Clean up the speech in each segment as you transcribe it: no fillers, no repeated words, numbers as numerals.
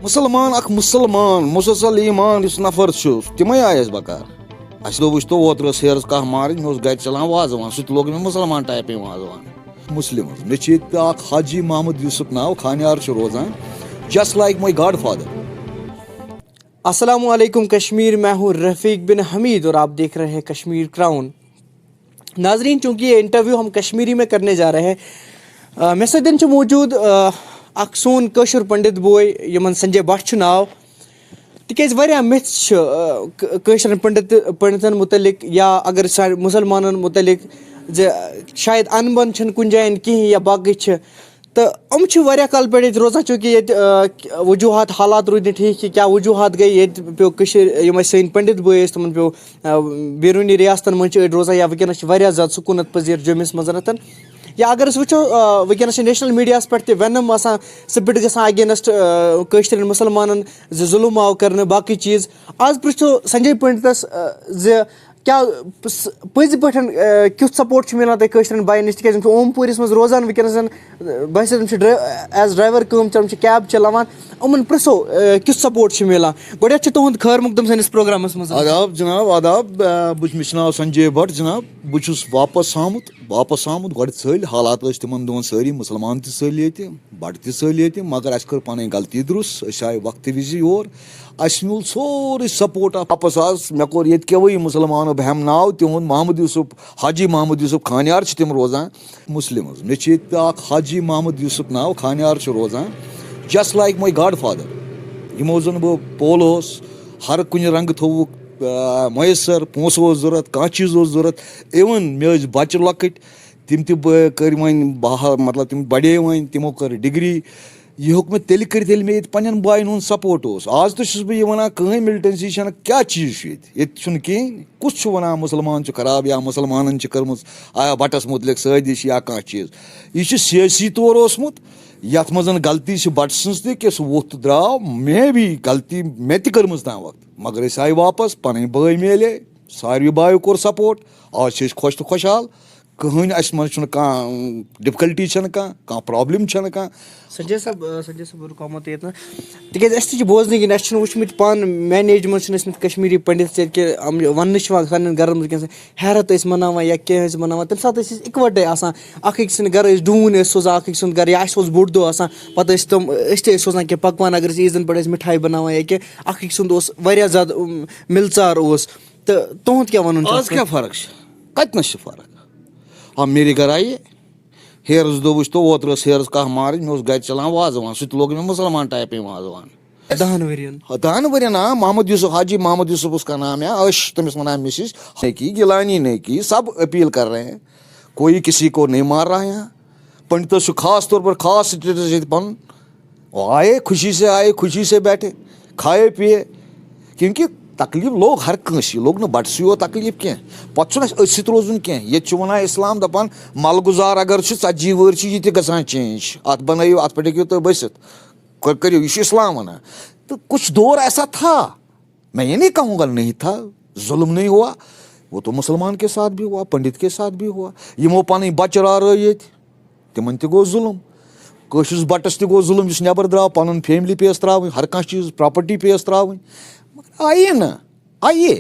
मुसलमान अख मुसलमान मुसलसल ईमान इस नफर तमें आयस बकार अस दोप ओतर हेरस कह मार मे गर चलान वाजवान सह लोग मे मुसलमान टाइप वाजवान मुस्लिम मे हाजी मोहम्मद यूसुफ नाव खानियार रोजान just like my God father. अस्सलामुअलैकुम कश्मीर, मैं हूँ रफ़ीक बिन हमीद और आप देख रहे हैं कश्मीर क्राउन। नाजरीन, चूँकि ये इंटरव्यू हम कश्मीरी में करने जा रहे हैं, मे सदन मौजूद अख सोन कशर पंडित बोय यमन संजय भट्ट नाव तिकेज वारिया मिथ्स कशर पंडितन मुतलिक या अगर मुसलमानन मुतलिक शायद अनबन कुन जायन कहीं या बाकी तो हम वारिया काल पे रोजान, चूँकि ये वजूहत हालात रूद ठीक कि क्या वजूहत गई ये पे यम सन पंडित बोय तमन पे बैरूनी रियासतन मज रोजान या वनस ज़्यादा सुकूनत पजीर जमिस मजरतन या अगर वो वनस नेशनल मीडिया पे वनम स्पिट ग अगेंस्ट कशर मुसलमान जुल्म आव कर बाकी चीज़। आज पृछो संजय पंडितस क्या पज पे क्युथ सपोर्ट मिलान तुम कशर बायन नश तक ओमपुरिस मज रोजान वनस बस एज ड्राइवर कम कैब चलावान उमन पृछो क्युथ सपोर्ट मिलान गोड तुंद खैर मुकदम सनिस प्रोग्रामस मज। आदाब जनाब आदाब, मे नाव संजय भट्ट जनाब, बहुत वापस आमुत गोड चल हालात तिमन दोन सारी मुसलमान तल ये बट तल ये मगर अस कर पन गलती दुरुस्त आए वक्त विज योर अस मिल सोरे सपोर्ट वापस आज मे कोर ये वही मुसलमानो बहम नाव तिहद मोहम्मद यूसुफ हाजी मोहम्मद यूसुफ खानियार तम रोजान मुस्लिम मे हाजी मोहम्मद यूसुफ नाव खानियार रोजान just like my godfather. यमो जन बह पोल हर कुन रंग थोक मैसर पोस जरूरत कह चीज़ जरूरत इवन मे बच्चे लकट तम कर मतलब तम बड़े वन तमो कर डिग्री यह हेक मे तेल कर मे पन्न बायन हूँ सपोर्ट आज तो बह वन कहीं मिलिटेंसी क्या चीज़ ये कहें कुछ वन मुसलमान खराब या मुसलमान कर्म आया बटस मुतलिक साजिश या कह चीज़ यह सियासी तौर ओसमुत यथ मज गलती बट सज कि सह वोथ द्राव मे भी गलती मे तम तम वक्त मगर आए वापस पन बय मिले सारे बायो कोर सपोर्ट आज खुश तो खुशहाल कहीं अस मन डिफिकल्टी कह प्रॉब्लम कह। संजय साहब रुकामत ये तक बोजन कि अस वुचमत पान मैन एज मज कश्मीरी पंडित कि वन सान गर मज हैरत मनावान या क्या मनावान तम सात इकवटे अख सद गर डून सोजान अख सद गर या बोड़ दह पे तम सोजान कि पकवान अगर ईदन पे मिठाई बनावान या कि अख सद ज़्यादा मिलचार तो तुंद क्या वन आज क्या फ़र्क कतनस फ़र्क हाँ मेरे घर आइए हेरस दोप तो ओतर हेरस कह मार मे गर चलान वाजवान सह लोग मे मुसलमान टाइप वाजवान 10 वरियन मोहम्मद यूसुफ हाजी मोहम्मद यूसुफ उसका नाम है अश तमिस वना मिसिस नहीं की गिलानी नहीं की सब अपील कर रहे हैं कोई किसी को नहीं मार रहा है यहाँ पंडित से खास तौर पर खास स्टेटस पन आए खुशी से बैठे खाए पिए क्योंकि तकलीफ लोग हर कंस लोग बटस यो तकलीफ कह पे रोजन कह ये वन इस्लाम दपान मलगुजार अगर 40 वर ग चेंज अत बनाइयो अत पे हेको तुम बसित करो यह इस्लाम वन तो कुछ दौर ऐसा था, मैं ये नहीं कहूँगा नहीं था, जुल्म नहीं हुआ, वो तो मुसलमान के साथ भी हुआ पंडित के साथ भी हुआ यमो पन बच्चे रार ये तिमन गो जुल्म कशस बटस गो जुल्म नबर द्राव पन फैमिली पेस त्राव हर कह चीज़ प्रॉपर्टी पेस त्राव आइए ना आइए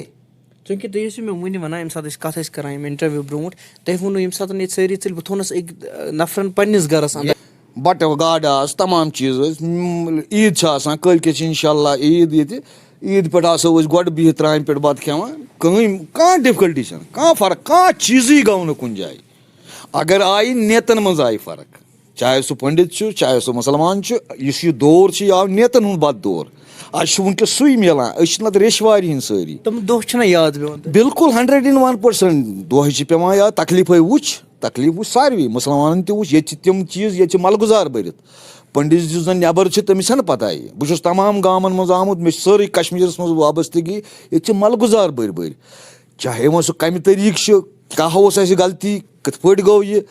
चूँकि तुम मे वन वन ये कत करान इंटरव्यू ब्रोट तुम वो ये सारे सारी चल बह थोनस नफरन पन्निस गरस अंदर बट गाड तमाम चीज़ ईद कल के इंशाल्लाह ईद ये ईद पे गोड बिहित त्रान पे बत खेवान कह डिफिकल्टी कह फ़र्क कह चीज़ गो न कुन जाए अगर आई नेतन मज आई फ़र्क चाहे सह पंडित चाहे सह मुसलमान इस दौर आव नेतन हूँ बद दौर आज वनकस सुई मिलान नत रेशवारी हंद सारी तम दह याद बिल्कुल 101% दह पे याद तकलीफ वुच सारे मुसलमान तुच ये तम चीज़ ये मलगुजार भरत पंडित जन नबर तमिस पता बह तमाम गामन मज आमुत मे सारी कश्मीर मज वाबस्तगी ये मलगुजार बर चाहे वो सह कम तरीक कह गलती कत पे गो ये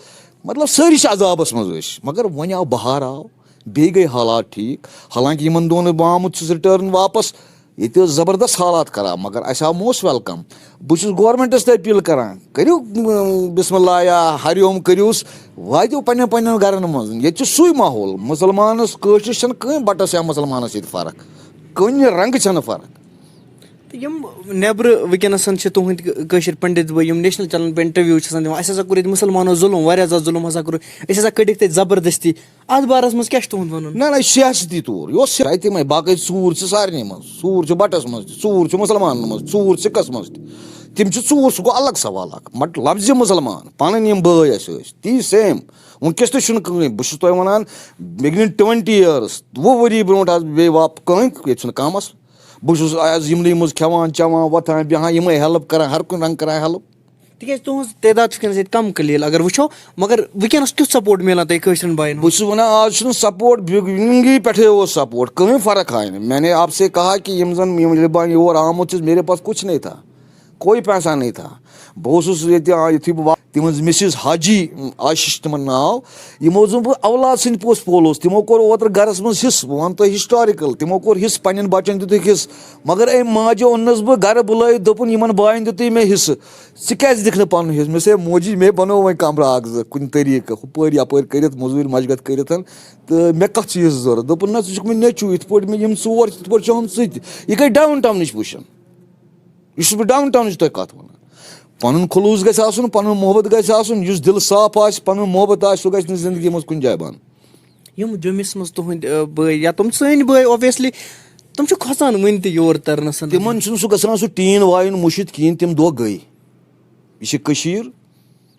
मतलब सारी अजाबस मज मगर वन आव बहार आव बे गई हालात ठीक हालांकि इन दोन बह आमुत रिटर्न वापस ये ज़बरदस्त हालात खराब मगर अस आव मोस्ट वेलकम बहुत गवर्नमेंटस ते अपील करान करियो बिस्मिल्लाह या हरिओम करियोस वातियो पन्न पन्न गरन मज ये सुई माहौल मुसलमानस कशिश कहीं बटस या मुसलमानस ये फर्क कहीं रंग छन फर्क यम नेबर वनसन तुहद कशर पंडित भाई नेशनल चैनल पे इंटरव्यू दिवान कोर मुसलमानो जुलम वारिया ज़्यादा जुलम हसा कोर कड़िक तक ज़बरदस्ती अत बारस मज क्या तुहद वन ना ना सियासती तौर यह तमें बाकी सूर सारे मज सूर बटस मज सूर मुसलमान मज सूर सिखस मज तम सूर सह गो अलग सवाल बट लफ्ज मुसलमान पन बय ती सेम वनकस तुम बहुत वन मे गिन 20 years 20 वरी ब्रो बे वाप कहीं ये कह मसल बहुत आज यमन मज खेवान चवान वथान बेहान यमें हेल्प कर हर कुन रंग कर हेल्प तिक तुज तादाद कम कलील अगर वो मगर वनस क्युत सपोर्ट मिलान तुम बायन बहुत वन आज सपोर्ट बिगिनिंग पे सपोर्ट कहीं फर्क आए मैंने आपसे कहा कि यम जन योर आमुत मेरे पास कुछ नहीं था कोई पैसा नहीं था बहुत तम मिसिज हाजी आशीष तिमन नाव यमो जुन बह औलाद सद पोस पोलोस तिमो कोर ओतर गरस मज हिस्स बह वन तो हिस्टोरिकल तिमो कोर हिस्स पन्न बचन दितुक हिस्स मगर अम माजे ओनस बह गर बुल दोपन यमन बायन दितु मे हिस्स स क्या दिख न पन हिस्स मे से मोजी मे बनो वह कमरा अख कुन तरीक हुपर यपर कर मजूर मशगत कर तो मे कत चीज जरूरत दोपन ना मे नेचू इत पे मे चोर इत पे हम सत यह गई डाउन टाउन पुशन यह बह डाउन टाउन तुम कत वन पन खलूस गु पन मोहब्बत गु दिल साफ पन मोहब्बत सह गि जिंदगी मज कुन जाए बंद यम जमिस मज तुहद बय या तुम सन बय ऑब्वियसली तुम खोसान वन तोर तरनस तिमन सह गसान टीन वायन मुशित कहें तम दह गई यह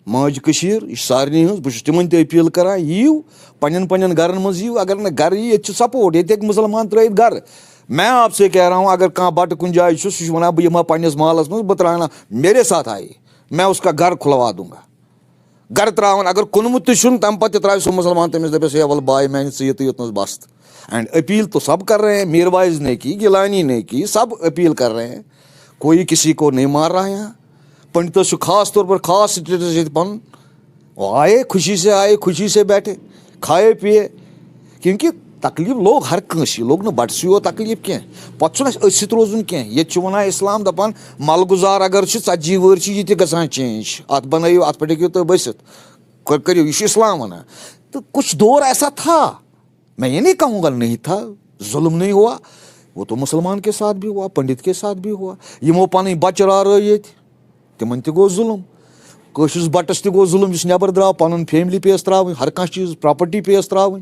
माज यह सारे बहुत तिमन अपील करान यीव पन्न पन्न गरन मज यीव अगर न गर ये सपोर्ट ये मुसलमान त्रत गर मैं आपसे कह रहा हूँ अगर कहाँ बट कुछ जाए सह वन बह यमा पन्नस मालस मज बह त्राना मेरे साथ आए मैं उसका घर खुलवा दूंगा घर त्रावन अगर कुनमुत तम पे त्रा सह मुसलमान तमिस दपस वल बाय मैं ीत योतन बस एंड अपील तो सब कर रहे हैं मीरवाइज ने की गिलानी ने की सब अपील कर रहे हैं कोई किसी को नहीं मार रहा है यहाँ पंडित से खास तौर पर खास स्टेटस पन आए खुशी से बैठे खाए पिए क्योंकि तकलीफ लोग हर कंस लोग न बटस यो तकलीफ कह पे रोजन कह ये वन इस्लाम दपान मलगुजार अगर 40 वर ये ग चेंज अत बनू अत पे तुम बसित करो यह इस्लाम वन तो कुछ दौर ऐसा था मैं ये नहीं कहूँगा नहीं था जुल्म नहीं हुआ वो तो मुसलमान के साथ भी हुआ पंडित के साथ भी हुआ यमो पन बच राय तिमन त गो जुल्म कशिस बटस त गो जुल्म जिस नबर द्राव पन फैमिली पेस त्राव हर कह चीज प्रॉपर्टी पेस त्राव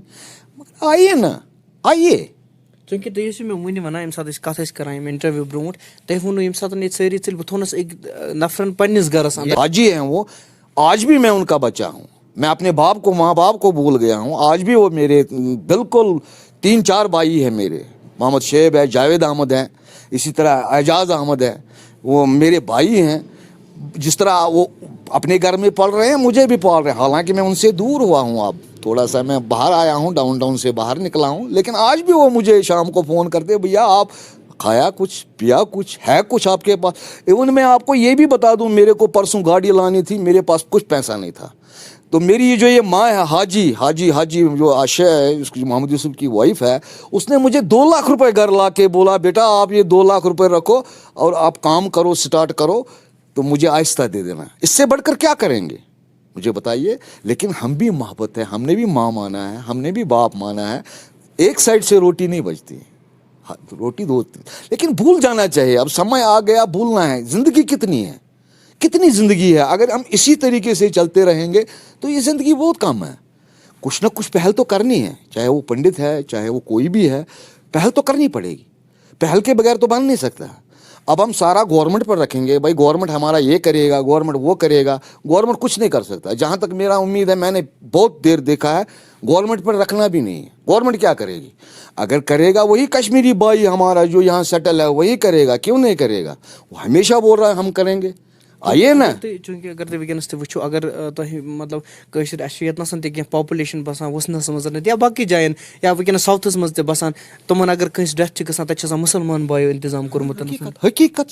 आइए ना आइए चूंकि तुम मे वन वन ये सात कत करान इंटरव्यू ब्रो तुम वो ये सात सारी चल बह थोनस एक नफरन पन्निस गरस अंदर हाजी हैं वो आज भी मैं उनका बच्चा हूँ मैं अपने बाप को माँ बाप को भूल गया हूँ आज भी वो मेरे बिल्कुल 3-4 भाई है मेरे मोहम्मद शेब है जावेद अहमद है इसी तरह एजाज अहमद है वो मेरे भाई हैं जिस तरह वो अपने घर में पढ़ रहे हैं मुझे भी पाल रहे हैं हालांकि मैं उनसे दूर हुआ हूँ अब थोड़ा सा मैं बाहर आया हूँ डाउन से बाहर निकला हूँ लेकिन आज भी वो मुझे शाम को फ़ोन करते भैया आप खाया कुछ पिया कुछ है कुछ आपके पास इवन मैं आपको ये भी बता दूँ मेरे को परसों गाड़ी लानी थी मेरे पास कुछ पैसा नहीं था तो मेरी जो ये माँ है हाजी जो आशा है उसकी मोहम्मद यूसुफ की वाइफ है उसने मुझे 2 लाख रुपए घर ला के बोला बेटा आप ये 2 लाख रुपए रखो और आप काम करो स्टार्ट करो तो मुझे आहिस्ता दे देना इससे बढ़कर क्या करेंगे मुझे बताइए लेकिन हम भी मोहब्बत है हमने भी माँ माना है हमने भी बाप माना है एक साइड से रोटी नहीं बचती रोटी दो लेकिन भूल जाना चाहिए अब समय आ गया भूलना है ज़िंदगी कितनी ज़िंदगी है अगर हम इसी तरीके से चलते रहेंगे तो ये ज़िंदगी बहुत कम है कुछ ना कुछ पहल तो करनी है चाहे वो पंडित है चाहे वो कोई भी है पहल तो करनी पड़ेगी पहल के बगैर तो बन नहीं सकता अब हम सारा गवर्नमेंट पर रखेंगे भाई गवर्नमेंट हमारा ये करेगा गवर्नमेंट वो करेगा गवर्नमेंट कुछ नहीं कर सकता जहाँ तक मेरा उम्मीद है मैंने बहुत देर देखा है गवर्नमेंट पर रखना भी नहीं है गवर्नमेंट क्या करेगी अगर करेगा वही कश्मीरी भाई हमारा जो यहाँ सेटल है वही करेगा क्यों नहीं करेगा वो हमेशा बोल रहा है हम करेंगे आइए ना चूंकि अगर तुम वनस वो अगर तुम मतलब कशर असन तक पॉपुलेशन बसान वसनस मज या बाकी जायन या वनस साउथस मज बसान तुमन अगर कंस डेथ गसान तक मुसलमान भाई इंतजाम कोर्मुत हकीकत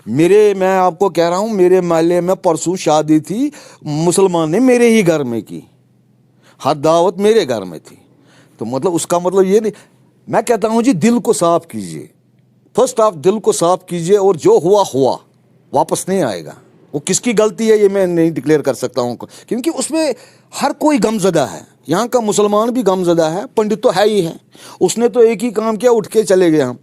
मैं आपको कह रहा हूँ मेरे महल्ले में परसों शादी थी मुसलमान ने मेरे ही घर में की हर दावत मेरे घर में थी तो मतलब उसका मतलब ये नहीं मैं कहता हूँ जी दिल को साफ कीजिए फर्स्ट आप दिल को साफ कीजिए और जो हुआ हुआ, वापस नहीं आएगा। वो किसकी गलती है ये मैं नहीं डिक्लेयर कर सकता हूँ, क्योंकि उसमें हर कोई गमजदा है। यहाँ का मुसलमान भी गमजदा है, पंडित तो है ही है, उसने तो एक ही काम किया, उठ के चले गए हम।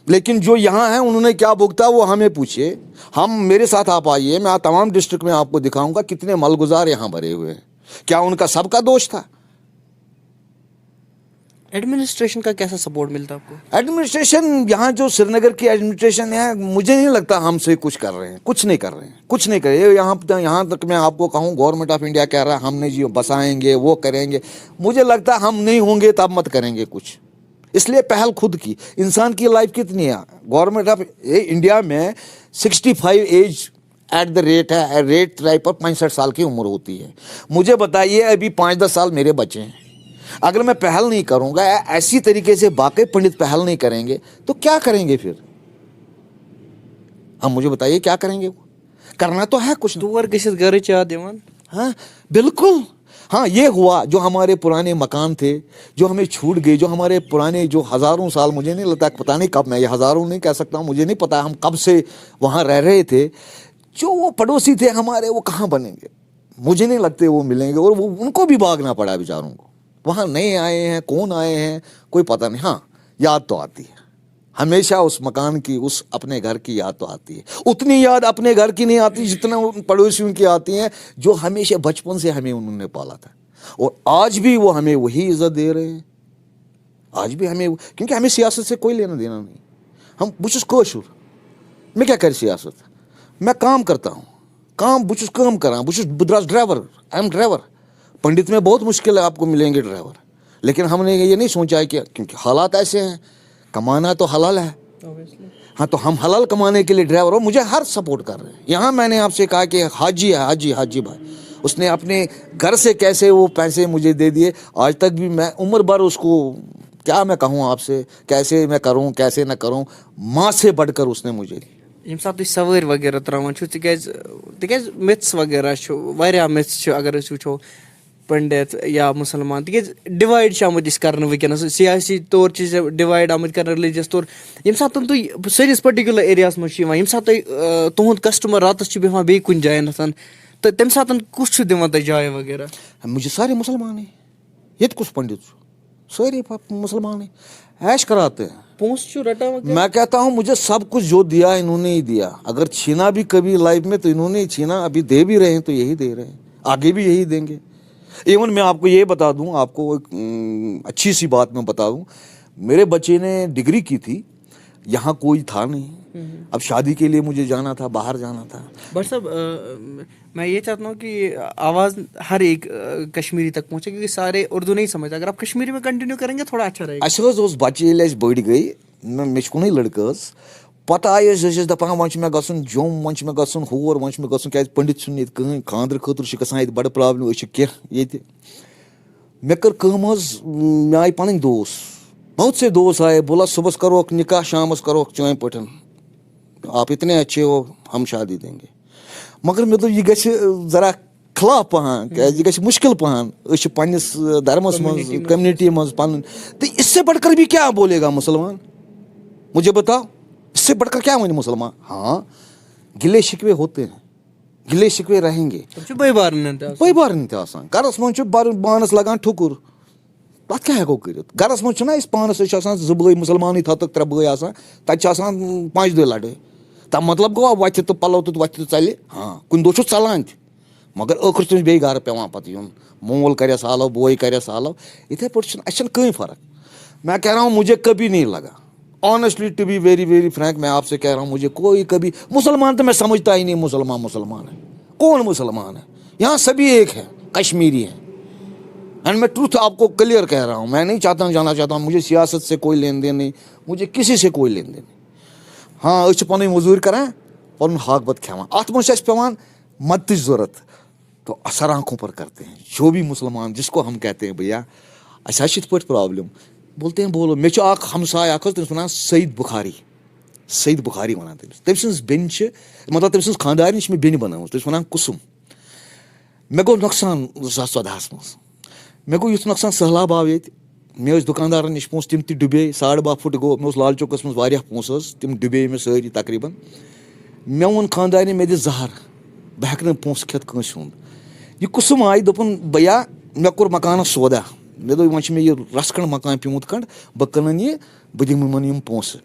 लेकिन जो यहाँ है उन्होंने क्या भुगता वो हमें पूछिए। हम, मेरे साथ आप आइए, मैं तमाम डिस्ट्रिक्ट में आपको दिखाऊंगा कितने मलगुजार यहाँ भरे हुए हैं। क्या उनका सबका दोष था? एडमिनिस्ट्रेशन का कैसा सपोर्ट मिलता है आपको? एडमिनिस्ट्रेशन, यहाँ जो श्रीनगर की एडमिनिस्ट्रेशन है, मुझे नहीं लगता हमसे कुछ कर रहे हैं, कुछ नहीं कर रहे हैं, कुछ नहीं कर रहे। यहाँ तक मैं आपको कहूँ, गवर्नमेंट ऑफ इंडिया कह रहा है हमने जी बसाएंगे, वो करेंगे। मुझे लगता है हम नहीं होंगे तब मत करेंगे कुछ, इसलिए पहल खुद की। इंसान की लाइफ कितनी है? गवर्नमेंट ऑफ इंडिया में 65 एज एट द रेट है, रेट टाइप पर 65 साल की उम्र होती है। मुझे बताइए, अभी 5-10 साल मेरे बच्चे हैं, अगर मैं पहल नहीं करूंगा, ऐसी तरीके से बाकी पंडित पहल नहीं करेंगे तो क्या करेंगे फिर? हम, मुझे बताइए क्या करेंगे? वो करना तो है कुछ। तोर गसित घर चाह दिवान। हाँ बिल्कुल। हाँ, ये हुआ जो हमारे पुराने मकान थे जो हमें छूट गए, जो हमारे पुराने जो हज़ारों साल, मुझे नहीं लगता, पता नहीं कब, मैं ये हज़ारों नहीं कह सकता हूँ, मुझे नहीं पता हम कब से वहाँ रह रहे थे। जो वो पड़ोसी थे हमारे, वो कहाँ बनेंगे? मुझे नहीं लगते वो मिलेंगे, और वो उनको भी भागना पड़ा बेचारों को। वहाँ नए आए हैं, कौन आए हैं कोई पता नहीं। हाँ, याद तो आती है हमेशा उस मकान की, उस अपने घर की याद तो आती है। उतनी याद अपने घर की नहीं आती जितना उन पड़ोसियों की आती हैं जो हमेशा बचपन से हमें उन्होंने पाला था, और आज भी वो हमें वही इज्जत दे रहे हैं। आज भी हमें, क्योंकि हमें सियासत से कोई लेना देना नहीं। हम, बस कशुर, मैं क्या कर सियासत, मैं काम करता हूँ, काम बस काम करा, बस Dras driver, I am driver. पंडित में बहुत मुश्किल है आपको मिलेंगे ड्राइवर, लेकिन हमने ये नहीं सोचा है कि क्योंकि हालात ऐसे हैं, कमाना तो हलाल है। हाँ, तो हम हलाल कमाने के लिए ड्राइवर हो, मुझे हर सपोर्ट कर रहे हैं। यहाँ मैंने आपसे कहा कि हाजी है, हाजी भाई, उसने अपने घर से कैसे वो पैसे मुझे दे दिए, आज तक भी मैं उम्र भर उसको क्या मैं कहूँ आपसे, कैसे मैं करूँ कैसे न करूँ, माँ से बढ़कर उसने मुझे दी। यम सात सवार वगैरह त्रावान तिकाज मिथ्स वगैरह मिथ्स अगर अस वुचो पंडित या मुसलमान, तिकाज डिवाइड आमुत कर वनस सियासी तौर डिवाइड आमुत कर, रिलीजियस तौर। यम सात तुम सैनिस पर्टिकुलर एरियास मज यम सात तुहद कस्टमर रातस बेहान बे कुन जायन तो तम सात कुछ दिवान तक जाय वगैरह? मुझे सारे मुसलमान हैं, ये कुछ पंडित सारे मुसलमान हैं, ऐश कराते हैं। मैं कहता हूँ मुझे सब कुछ जो दिया इन्होंने ही दिया। अगर छीना भी कभी लाइफ में तो इन्होंने ही छीना, अभी दे भी रहे हैं तो यही दे रहे हैं, आगे भी यही देंगे। इवन मैं आपको ये बता दूं, आपको एक अच्छी सी बात मैं बता दूं, मेरे बच्चे ने डिग्री की थी, यहाँ कोई था नहीं, अब शादी के लिए मुझे जाना था, बाहर जाना था। बट साहब मैं ये चाहता हूँ कि आवाज़ हर एक कश्मीरी तक पहुँचे, क्योंकि सारे उर्दू नहीं समझते। अगर आप कश्मीरी में कंटिन्यू करेंगे थोड़ा अच्छा रहेगा। अस बच्चे बड़ गई, मे कुन लड़क पता आये दपान वन मे गन जम, वन मे गन होर, वन मे गन क्या पंडित सुन कहीं खानद्र खतर गसान बड़ प्रॉब्लम कह मे कर मे आई पन दोस्त, बहुत से दोस्त आए, बोला सुबह करो निकाह, शाम करो चौन पटन, आप इतने अच्छे हो हम शादी देंगे। मगर मे दोप यह जरा खिलाफ पहान, क्या यह मुश्किल पहान, पन्निस धर्मस मज कम्युनिटी मज पन, तो इससे बढ़कर भी क्या बोलेगा मुसलमान? मुझे बताओ, इससे बढ़कर क्या वन मुसलमान? हाँ, गिले शिकवे होते हैं, गिले शिकवे रहेंगे, बारन गरस मज बानस लगान ठुकुर, पत क्या हेको कर गरस मज पानस जो बई मुसलमान थत 3 बई तक 5 दह लड़े, तब मतलब गो वत तो पलो तो वत तो चल। हाँ, कुन दो चलान, मगर आखिर तुम बे घर पे पत यून, मोल कर सालो, बोई कर सालो, इथे पे कहीं फर्क। मैं कह रहा हूँ मुझे कभी नहीं लगा, honestly to be very very frank, मैं आपसे कह रहा हूँ, मुझे कोई कभी मुसलमान तो मैं समझता ही नहीं, मुसलमान है कौन? मुसलमान है यहाँ सभी एक है, कश्मीरी है। एंड मैं ट्रूथ आपको क्लियर कह रहा हूँ, मैं नहीं जाना चाहता हूँ, मुझे सियासत से कोई लेन देन नहीं, मुझे किसी से कोई लेन देन नहीं। हाँ, पन मजूरी करान, पन हक बत खेवान, अत मज पेवान मदद जरूरत, तो असर आंखों पर करते हैं जो भी मुसलमान, जिसको हम कहते हैं भैया अच्छा पे प्रॉब्लम, बोलते हैं बोलो। मे हमसाय तमिस वन सईद बुखारी वन, तम बेन मतलब तम खानदार मे बेन बना, तमिस वन कुसुम। मे गो नुकसान 2014 मज, मे गो युथ नुकसान, सहलाब आव ये, मे दुकानदारन नश पोस तम डुबे 12.5 फुट गो मे लाल चौकस मज वारिया पोस तम डुबे मे सारी तकरीबन मे वोन खानदार मे दि जहर बह हेक पोस खेत कंस हुंद यह कुसुम आई दोपन भैया मे कोर मकान सौदा मे दो वन मे रसकण मकान पेमुत कंड बह कन यह बह दिम यम पोस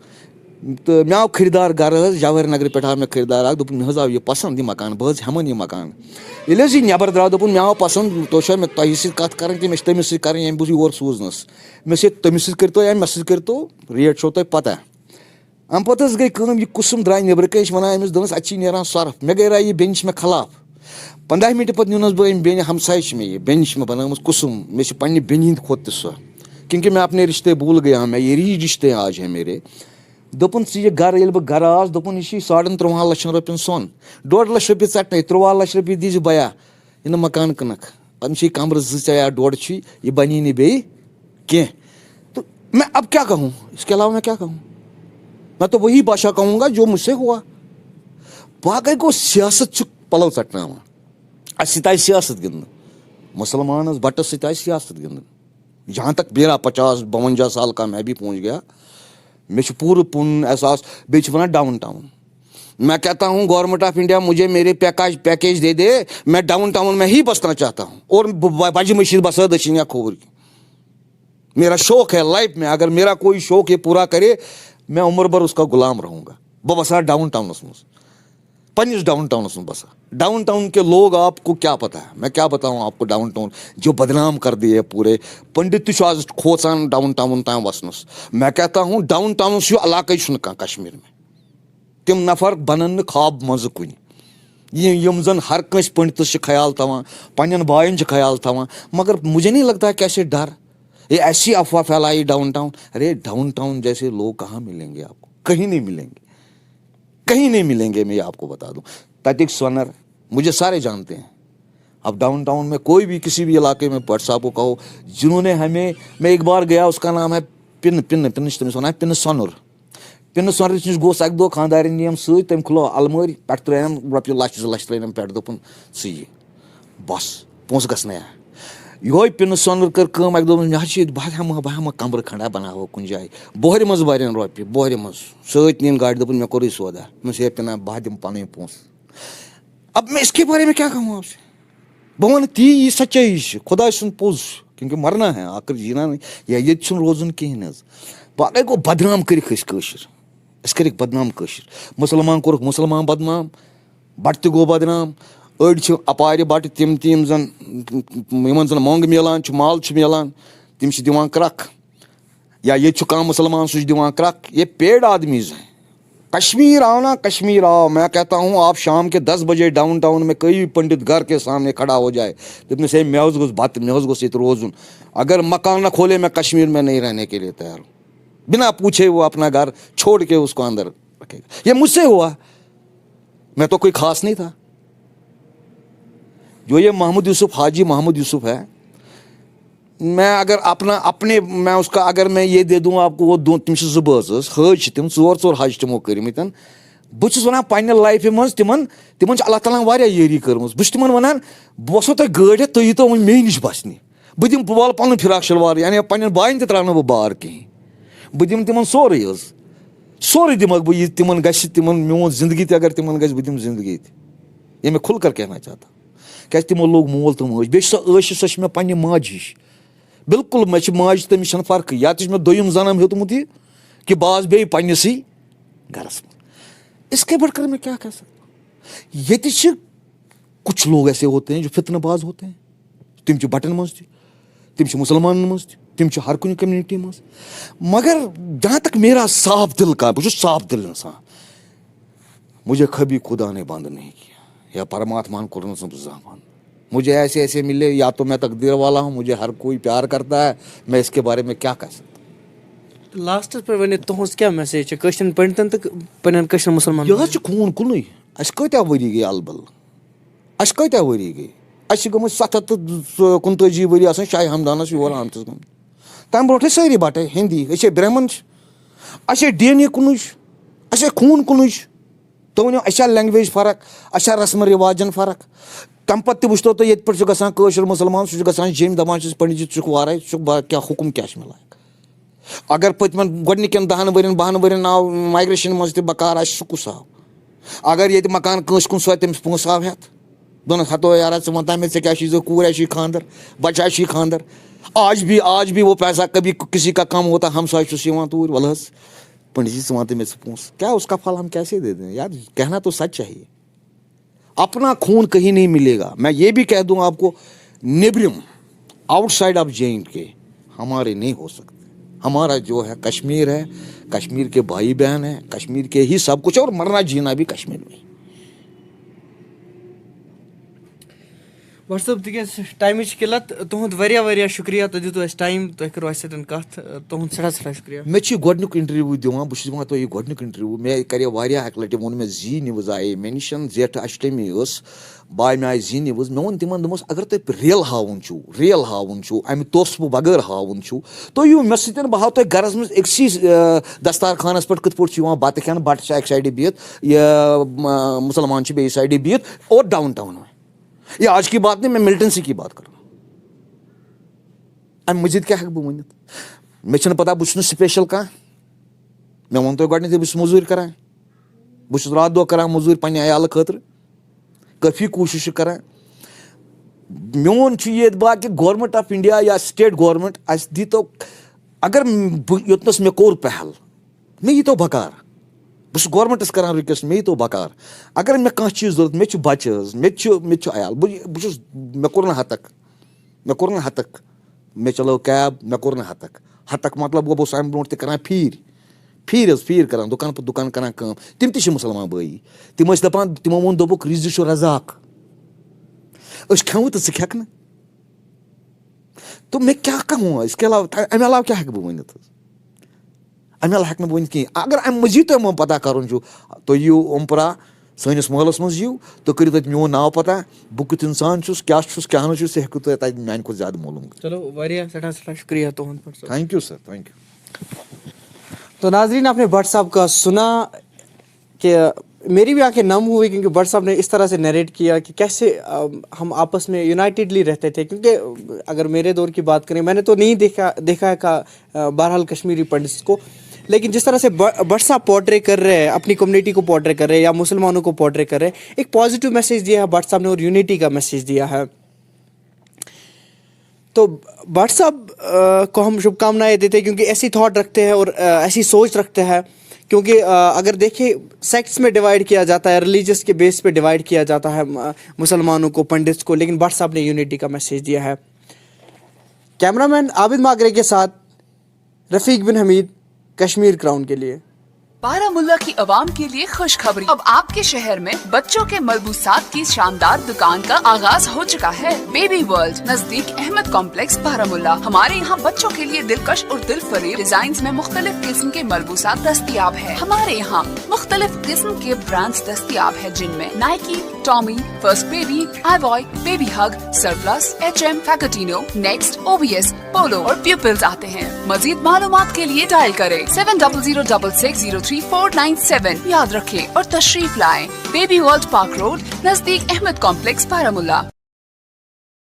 तो मे आव खरीदार गर जवाहर नगर पे आव मे खरीदार दोप मे आव यह पसंद यह मकान बह हेमन यह मकान ये यह नबर द्राव दोपन मे आव पसंद तो मे तह सत कर मे तमिस सत यम बह योर सूजनस मे तमिस करो या मे करो रेट छो तुम पता अम पे गई कम यह कुसुम द्राय नबर कन वन अमिस दोस अच्छी नेरान सर्फ मे गई राय यह बेन मे खिलाफ 15 मिनट पे नुनस बह बेन हमसाय मे यह बेन मे बना कुसुम मे पे बेन हिंद खोत सह क्योंकि मैं अपने रिश्ते भूल गया मैं ये रिश्ते आज हैं मेरे दोपन ये गर ये गर आज दोपन यह 13.5 लाख रुपये सोन 1.5 लाख रुपये टे 13 लाख रुपये दीज बया इन मकान कनक पे कमर 2 या 1.5 यह बनी नहीं बे कह तो मैं अब क्या कहूँ इसके अलावा मैं क्या कहूँ मैं तो वही भाषा कहूँगा जो मुझसे हुआ बाकी गो सियासत पलव चटना अत सियासत गिंद मुसलमान बटस सत सियासत गिंद जहाँ तक मेरा 50-52 साल का मैं भी पहुँच गया मे पूरा पुन एहसास बे वन डाउन टाउन मैं कहता हूँ गवर्नमेंट ऑफ इंडिया मुझे मेरे पैकेज दे दे मैं डाउन टाउन में ही बसना चाहता हूँ और बज मशीद बसा दक्षिण या खोबर की मेरा शौक है लाइफ में अगर मेरा कोई शौक ये पूरा करे मैं उम्र भर उसका गुलाम रहूँगा बह बसा डाउन टाउनस मज पन्निस डाउन टाउनस में बसा डाउन टाउन के लोग आपको क्या पता है मैं क्या बताऊँ आपको डाउन टाउन जो बदनाम कर दिए पूरे पंडित आज खोचान डाउन टाउन ताम वसनस मैं कहता हूँ डाउन टाउन इलाके कश्मीर में तम नफर बनन ख्वाब मज कुन यम जन हर कंस पंडितस ख्याल तवान पन्न बायन ख्याल तवान मगर मुझे नहीं लगता कैसे डर ये ऐसी अफवाह फैलाई डाउन टाउन अरे डाउन टाउन जैसे लोग कहाँ मिलेंगे आपको कहीं नहीं मिलेंगे कहीं नहीं मिलेंगे मैं आपको बता दूं ततिक सोनर मुझे सारे जानते हैं अब डाउन टाउन में कोई भी किसी भी इलाके में भट्ट साहब को कहो जिन्होंने हमें मैं एक बार गया उसका नाम है पिन पिन पिन तमिस वन पिन सोनर नश गोस अक दो खानदार नियम सम खुलो अलमारी पे त्रम रोपये 1 लाख 2 लाख त्रम पे दोपन सी बस पोस गसने यो पिन सोनर कर कम अक दो बह हम कमर खंडा बनावो कुन जाए बोहर मज बार रोपये बोहर मज सत नीन गाड़ी दोपन मे कोर सौदा मे पिना बह दिम पन पोस अब मैं इसके बारे में क्या कहूँ आपसे बह वन ती यह सच्चाई खुदा सुन पोज क्योंकि मरना है आखिर जीना नहीं या ये रोजन कहें बाकी गो बदनाम कर बदनाम मुसलमान कोर मुसलमान बदनाम बट त गो बदनाम अड़ अपार बट तम जन मोंग मिलान माल मिलान तम दिवान क्रक या ये कम मुसलमान सह दिवान क्रक ये पेड आदमीज हैं कश्मीर आओ ना कश्मीर आओ मैं कहता हूँ आप शाम के 10 बजे डाउन टाउन में कोई भी पंडित घर के सामने खड़ा हो जाए तो से मे गोस बत मे गोस ये रोजुन अगर मकान न खोले मैं कश्मीर में नहीं रहने के लिए तैयार हूँ बिना पूछे वो अपना घर छोड़ के उसको अंदर रखेगा ये मुझसे हुआ मैं तो कोई खास नहीं था जो ये मोहम्मद यूसुफ हाजी मोहम्मद यूसुफ है मैं अगर अपने मैं उसका अगर मैं ये दे दूँ आपको वो दो तम बज हज तम 4 हज तमो कर्मत बहुत वन पे लाइफ मज तिमन अल्लाह ताला वारिया यारी कर्म बहुत तिमन वन बह वसो तुम गाड़ी तुम यीतो वो मे नश बसने बह दिम वाल पन फिराक शलवार यानी पे बायन त्रा बह बार कहें बह दिम तिमन सोरे दिमक बह तिमन तिमन मोन जिंदगी अगर तिमन बह दिम जिंदगी ये मैं खुल कर कहना चाहता क्या तिमो लोग मोल तो मज बे सो मे पे माज हिश बिल्कुल मे माज तमिस फर्क या तो दोम जनम हेतमुत यह कि बाज बे पन्नसी गरस में इसके बढ़कर मैं क्या कह सकता ये कुछ लोग ऐसे होते हैं जो फितनबाज होते हैं तम बटन मज तम मुसलमान मज तम हर कुछ कम्युनिटी मज मगर जहाँ तक मेरा साफ दिल का बस साफ दिल इंसान मुझे कभी खुदा ने बंद नहीं किया या परमात्मा ने कुरान से बंद मुझे ऐसे ऐसे मिले या तो मैं तकदीर वाला हूँ मुझे हर कोई प्यार करता है मैं इसके बारे में क्या कह सकता लास्ट पे वन तुहस क्या मैसेज कशन पंडितन तो पन कशन मुसलमान यह खून कुन अस कत्या वरी गई अलबल अस कत्या वरी गई अस गम 729 वरी शाह हमदानस योर आमत गम तम ब्रोट सारी बट हिंदी अस ब्राह्मण अस DNA कुन अस खून कुन तो वो अशा लैंग्वेज फ़र्क अशा रस्म रिवाजन फ़र्क तम पे वो तो ये पे गसान मुसलमान सह गसान जेम दपान पंडित वाराय क्या हुकुम क्या मिलान अगर पतमन गोडनिकन 10 वरियन 12 वरियन आव माइग्रेशन मज ते बकार आस सु कुस आव अगर ये मकान कंस कुन सो तमिस पोंस आव हेत दोन हतो यार च वता में से क्या चीज़ कूर ऐसी खानदर बच्चा ऐसी खानदर आज भी वो पैसा कभी किसी का कम होता हम सोच तूर वलहस पंडित जी वहाँ में से पोंस क्या उसका फल हम कैसे दे दें यार कहना तो सच चाहिए अपना खून कहीं नहीं मिलेगा मैं ये भी कह दूं आपको नेब्रिम आउटसाइड ऑफ J&K हमारे नहीं हो सकते हमारा जो है कश्मीर है कश्मीर के भाई बहन है कश्मीर के ही सब कुछ और मरना जीना भी कश्मीर में व्हाट्सअप तिकाज टाइमिच किल्लत तुहद वारिया शुक्रिया तो दितु अस टाइम तो करो अस सतन कथ तुहद सड़ा शुक्रिया मे गोडनुक इंटरव्यू दिवान बस दिवान तो ये गोडनुक इंटरव्यू मे करे वारिया अक लटि वोन मे जी न्यूज आए मेंशन जेठ अष्टमी उस बाय मे आए जी न्यूज मे वोन तिमन दमस अगर तुम रियल हावन छु अमि तोसबु बगैर हावन छु तो यू मे सतन बह तुम गरस मज एकसी दस्तार खानस पे कत पे बत खेन बट अक साइड बिहत मुसलमान बे साइड बिहत और डाउन टाउन में ये आज की बात नहीं मैं मिलिटेंसी की बात कर रहा हूँ अम मजीद क्या बह वन मे पता बहुत स्पेशल कह मे वो तुम गो बस मजूर करान बस रात दो करान मजूर पन्ने अयाल खतर काफ़ी कोशिश करान मोन ये बात कि गवर्नमेंट ऑफ इंडिया या स्टेट गवर्नमेंट अस दी तो अगर योतनस मे कोर पहल मे यी तो बकार बस गवर्नमेंटस करान रिक्वेस्ट मे तो बकार अगर मे कह चीज़ जरूरत मे बच्चे मे अयाल मे कोर हतक मे चलो कैब मे कोर हतक मतलब गो बस अम ब्रो करान फीर करान दुकान पर दुकान करान काम तिम ति मुसलमान भाई तिम दपान तिमो वोन दोपुक रिज रजाक खेव तो खेक न तो मे क्या कहूँ इसके अलावा अमे अलावा क्या बह वन अमे अलावा हेक वन कहीं अगर अम मजीद तुम पता कर तो यू ओमपुरा सैनिस महलस मज यू तो करो तक मोन नाव पता बह कुछ इंसान क्या सह हेकु तुम मान खुद ज्यादा मालूम चलो वारिया सड़ा शुक्रिया तुहद thank you sir thank you तो नाजरीन आपने भट्ट साहब का सुना कि मेरी भी आंखें नम हुई क्योंकि भट्ट साहब ने इस तरह से नरेट किया कि कैसे हम आपस में यूनाइटेडली रहते थे क्योंकि अगर मेरे दौर की बात करें मैंने तो नहीं देखा है का बहरहाल कश्मीरी पंडित को लेकिन जिस तरह से भट्ट साहब पोर्ट्रे कर रहे हैं अपनी कम्युनिटी को पोर्ट्रे कर रहे हैं या मुसलमानों को पोर्ट्रे कर रहे हैं एक पॉजिटिव मैसेज दिया है भट्ट साहब ने और यूनिटी का मैसेज दिया है तो भट्ट साहब को हम शुभकामनाएं देते हैं क्योंकि ऐसी थॉट रखते हैं और ऐसी सोच रखते हैं क्योंकि अगर देखें सेक्ट्स में डिवाइड किया जाता है रिलीजियस के बेस पे डिवाइड किया जाता है मुसलमानों को पंडित्स को लेकिन भट्ट साहब ने यूनिटी का मैसेज दिया है कैमरामैन आबिद मागरे के साथ रफीक बिन हमीद कश्मीर क्राउन के लिए बारामुल्ला की आवाम के लिए खुशखबरी अब आपके शहर में बच्चों के मलबूसात की शानदार दुकान का आगाज हो चुका है बेबी वर्ल्ड नजदीक अहमद कॉम्प्लेक्स बारामुल्ला हमारे यहाँ बच्चों के लिए दिलकश और दिल फरेब डिजाइन में मुख्तलिफ किस्म के मलबूसात दस्तयाब है हमारे यहाँ मुख्तलिफ किस्म के ब्रांड्स दस्तयाब है जिनमें Nike Tommy first baby I boy baby hug surplus HM फैकटिनो नेक्स्ट OBS पोलो और प्यूपिल्स आते हैं मजीद मालूमात के लिए डायल करें 7006603497 याद रखें और तशरीफ लाएं बेबी वर्ल्ड पार्क रोड नजदीक अहमद कॉम्प्लेक्स बारामुल्ला।